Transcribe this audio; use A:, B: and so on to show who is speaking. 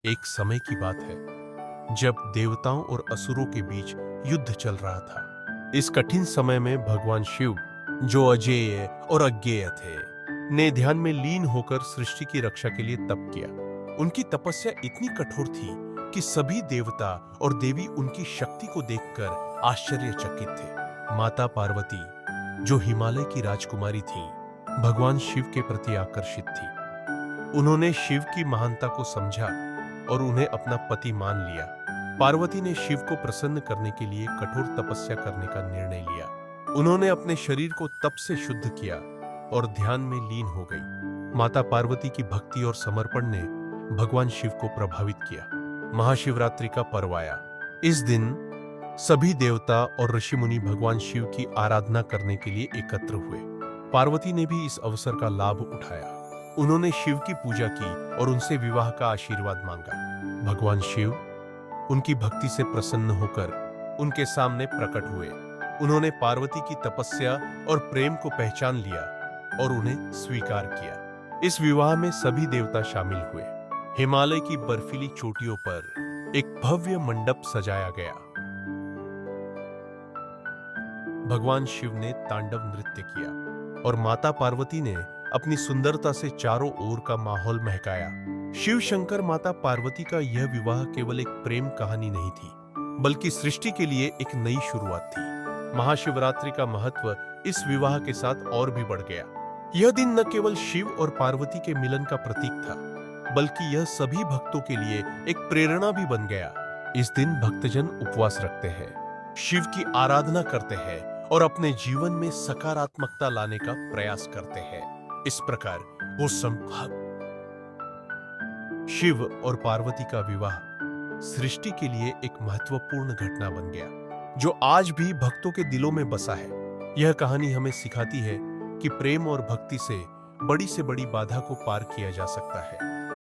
A: एक समय की बात है जब देवताओं और असुरों के बीच युद्ध चल रहा था। इस कठिन समय में भगवान शिव, जो अजेय और अज्ञेय थे, ने ध्यान में लीन होकर सृष्टि की रक्षा के लिए तप किया। उनकी तपस्या इतनी कठोर थी कि सभी देवता और देवी उनकी शक्ति को देखकर आश्चर्यचकित थे। माता पार्वती, जो हिमालय की राजकुमारी थी, भगवान शिव के प्रति आकर्षित थी। उन्होंने शिव की महानता को समझा और उन्हें अपना पति मान लिया। पार्वती ने शिव को प्रसन्न करने के लिए कठोर तपस्या करने का निर्णय लिया। उन्होंने अपने शरीर को तप से शुद्ध किया और ध्यान में लीन हो गई। माता पार्वती की भक्ति और समर्पण ने भगवान शिव को प्रभावित किया। महाशिवरात्रि का पर्व आया। इस दिन सभी देवता और ऋषि मुनि भगवान शिव की आराधना करने के लिए एकत्र हुए। पार्वती ने भी इस अवसर का लाभ उठाया। उन्होंने शिव की पूजा की और उनसे विवाह का आशीर्वाद मांगा। भगवान शिव उनकी भक्ति से प्रसन्न होकर उनके सामने प्रकट हुए। उन्होंने पार्वती की तपस्या और प्रेम को पहचान लिया और उन्हें स्वीकार किया। इस विवाह में सभी देवता शामिल हुए। हिमालय की बर्फीली चोटियों पर एक भव्य मंडप सजाया गया। भगवान शिव ने तांडव नृत्य किया और माता पार्वती ने अपनी सुंदरता से चारों ओर का माहौल महकाया। शिव शंकर माता पार्वती का यह विवाह केवल एक प्रेम कहानी नहीं थी, बल्कि सृष्टि के लिए एक नई शुरुआत थी। महाशिवरात्रि का महत्व इस विवाह के साथ और भी बढ़ गया। यह दिन न केवल शिव और पार्वती के मिलन का प्रतीक था, बल्कि यह सभी भक्तों के लिए एक प्रेरणा भी बन गया। इस दिन भक्तजन उपवास रखते हैं, शिव की आराधना करते हैं और अपने जीवन में सकारात्मकता लाने का प्रयास करते हैं। इस प्रकार वो शिव और पार्वती का विवाह सृष्टि के लिए एक महत्वपूर्ण घटना बन गया, जो आज भी भक्तों के दिलों में बसा है। यह कहानी हमें सिखाती है कि प्रेम और भक्ति से बड़ी बाधा को पार किया जा सकता है।